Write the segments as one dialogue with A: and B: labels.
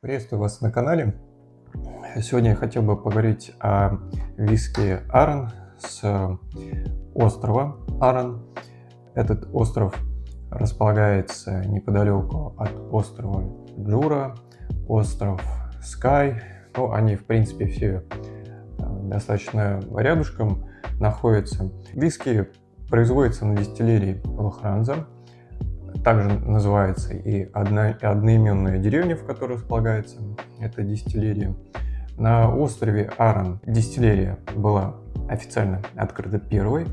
A: Приветствую вас на канале. Сегодня я хотел бы поговорить о виске Аран с острова Аран. Этот остров располагается неподалеку от острова Джура, остров Скай. Ну, они, в принципе, все достаточно рядышком находятся. Виски производится на дистиллерии Лохранза. Также называется и одноименная деревня, в которой располагается эта дистиллерия. На острове Аран дистиллерия была официально открыта первой.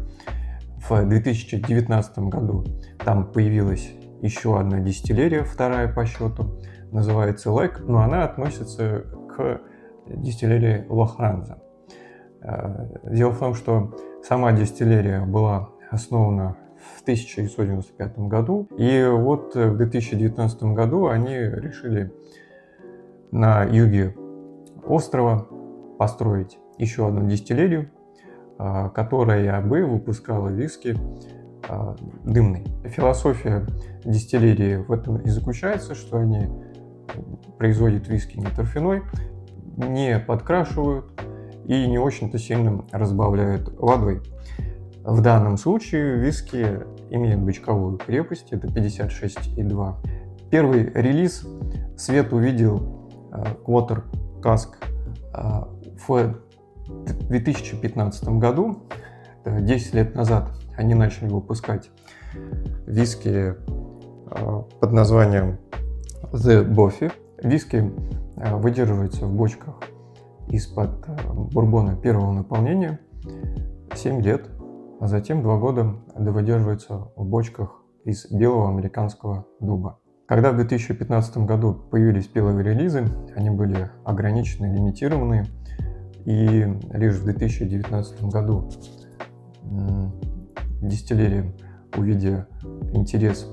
A: В 2019 году там появилась еще одна дистиллерия, вторая по счету, называется Лайк, но она относится к дистиллерии Лохранза. Дело в том, что сама дистиллерия была основана в 1995 году, и вот в 2019 году они решили на юге острова построить еще одну дистиллерию, которая бы выпускала виски дымный. Философия дистиллерии в этом и заключается, что они производят виски не торфяной, не подкрашивают и не очень-то сильно разбавляют водой. В данном случае виски имеют бочковую крепость, это 56,2. Первый релиз свет увидел Quarter Cask в 2015 году. 10 лет назад они начали выпускать виски под названием The Boffy. Виски выдерживаются в бочках из-под бурбона первого наполнения 7 лет, а затем 2 года выдерживаются в бочках из белого американского дуба. Когда в 2015 году появились первые релизы, они были ограничены, лимитированы, и лишь в 2019 году дистиллерия, увидя интерес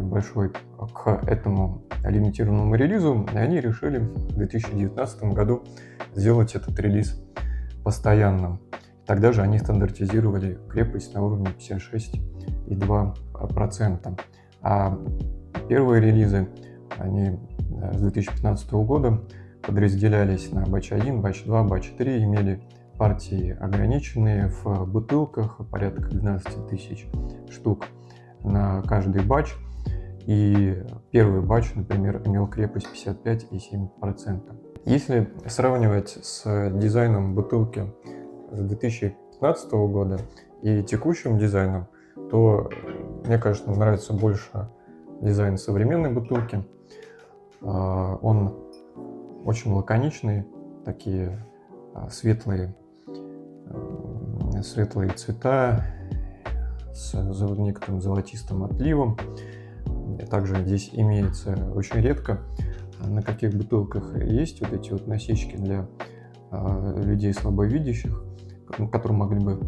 A: большой к этому лимитированному релизу, они решили в 2019 году сделать этот релиз постоянным. Тогда же они стандартизировали крепость на уровне 56,2%. А первые релизы, они с 2015 года подразделялись на батч 1, батч 2, батч 3, имели партии ограниченные в бутылках, порядка 12 тысяч штук на каждый батч. И первый батч, например, имел крепость 55,7%. Если сравнивать с дизайном бутылки с 2015 года и текущим дизайном, то мне, конечно, нравится больше дизайн современной бутылки. Он очень лаконичный, такие светлые цвета с некоторым золотистым отливом. Также здесь имеется очень редко, на каких бутылках есть вот эти вот насечки для людей слабовидящих, которые могли бы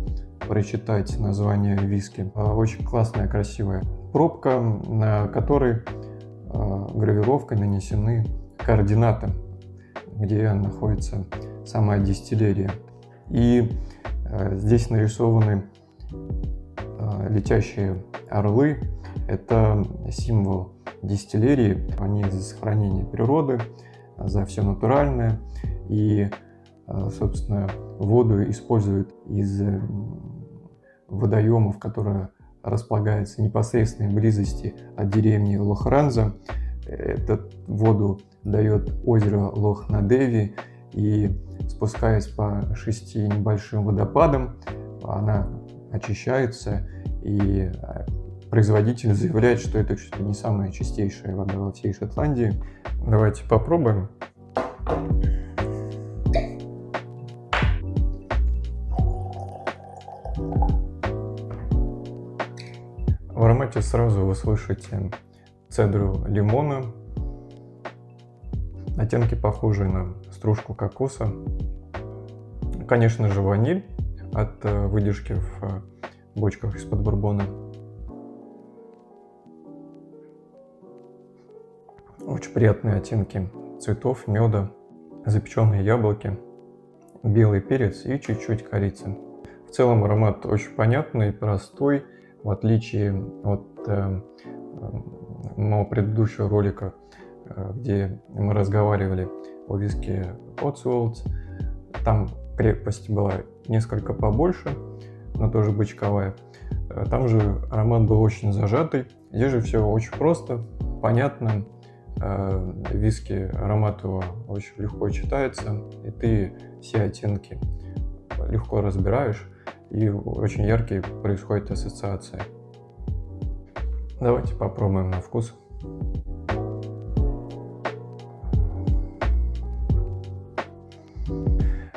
A: прочитать название виски. Очень классная, красивая пробка, на которой гравировкой нанесены координаты, где находится сама дистиллерия. И здесь нарисованы летящие орлы. Это символ дистиллерии. Они за сохранение природы, за все натуральное. И, собственно, воду используют из водоемов, которые располагаются в непосредственной близости от деревни Лохранза. Эту воду дает озеро Лох-на-Деви, и спускаясь по 6 небольшим водопадам, она очищается, и производитель заявляет, что это чуть ли не самая чистейшая вода во всей Шотландии. Давайте попробуем. В аромате сразу вы слышите цедру лимона, оттенки похожие на стружку кокоса, конечно же ваниль от выдержки в бочках из-под бурбона. Очень приятные оттенки цветов, меда, запеченные яблоки, белый перец и чуть-чуть корицы. В целом аромат очень понятный, простой, в отличие от моего предыдущего ролика, где мы разговаривали о виске Cotswolds. Там крепость была несколько побольше, но тоже бочковая. Там же аромат был очень зажатый. Здесь же все очень просто, понятно. Виски, аромат его очень легко читается, и ты все оттенки легко разбираешь, и очень яркие происходят ассоциации. Давайте попробуем на вкус.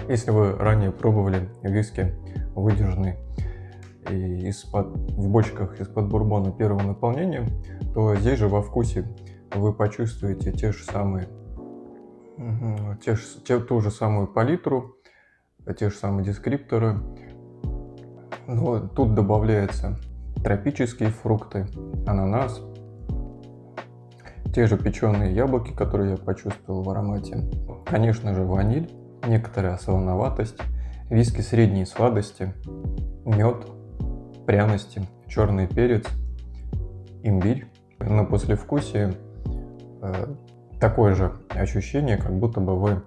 A: Если вы ранее пробовали виски, выдержанные в бочках из-под бурбона первого наполнения, то здесь же во вкусе вы почувствуете ту же самую палитру, те же самые дескрипторы, но тут добавляются тропические фрукты, ананас, те же печеные яблоки, которые я почувствовал в аромате, конечно же ваниль, некоторая солоноватость, виски средней сладости, мед, пряности, черный перец, имбирь. На послевкусие такое же ощущение, как будто бы вы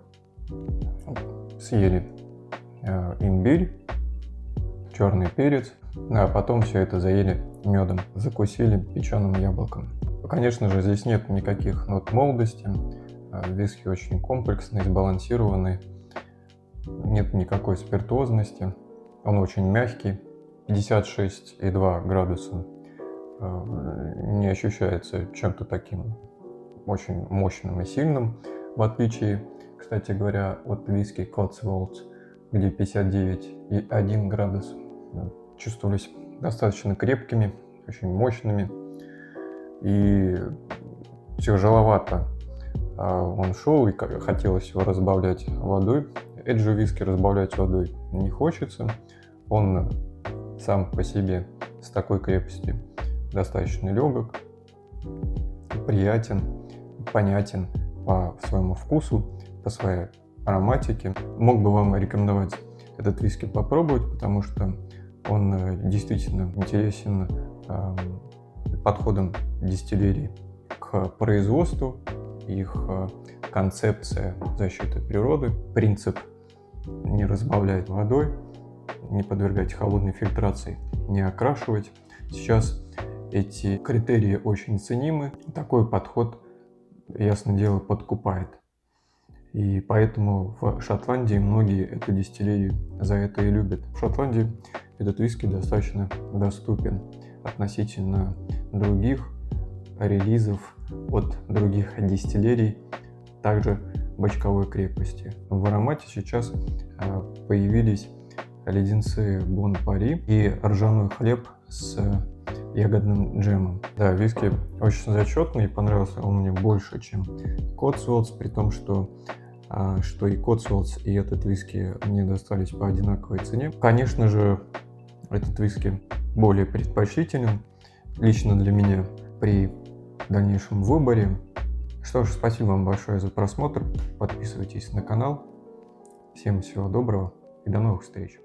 A: съели имбирь, черный перец, а потом все это заели медом, закусили печеным яблоком. Конечно же, здесь нет никаких нот молодости, виски очень комплексный, сбалансированный, нет никакой спиртуозности, он очень мягкий, 56,2 градуса. Не ощущается чем-то таким очень мощным и сильным, в отличие, кстати говоря, от виски Cotswolds, где 59,1 градус, чувствовались достаточно крепкими, очень мощными, и тяжеловато он шел, и хотелось его разбавлять водой. Эти же виски разбавлять водой не хочется, он сам по себе с такой крепостью достаточно легок, приятен, понятен по своему вкусу, по своей ароматике. Мог бы вам рекомендовать этот виски попробовать, потому что он действительно интересен подходом дистиллерии к производству, их концепция защиты природы, принцип не разбавлять водой, не подвергать холодной фильтрации, не окрашивать. Сейчас эти критерии очень ценимы. Такой подход, ясное дело, подкупает. И поэтому в Шотландии многие эту дистиллерию за это и любят. В Шотландии этот виски достаточно доступен относительно других релизов от других дистиллерий, также бочковой крепости. В аромате сейчас появились леденцы Бон Пари и ржаной хлеб с ягодным джемом. Да, виски очень зачетный, понравился он мне больше, чем Cotswolds, при том, что и Cotswolds, и этот виски мне достались по одинаковой цене. Конечно же, этот виски более предпочтителен лично для меня при дальнейшем выборе. Что ж, спасибо вам большое за просмотр. Подписывайтесь на канал. Всем всего доброго и до новых встреч.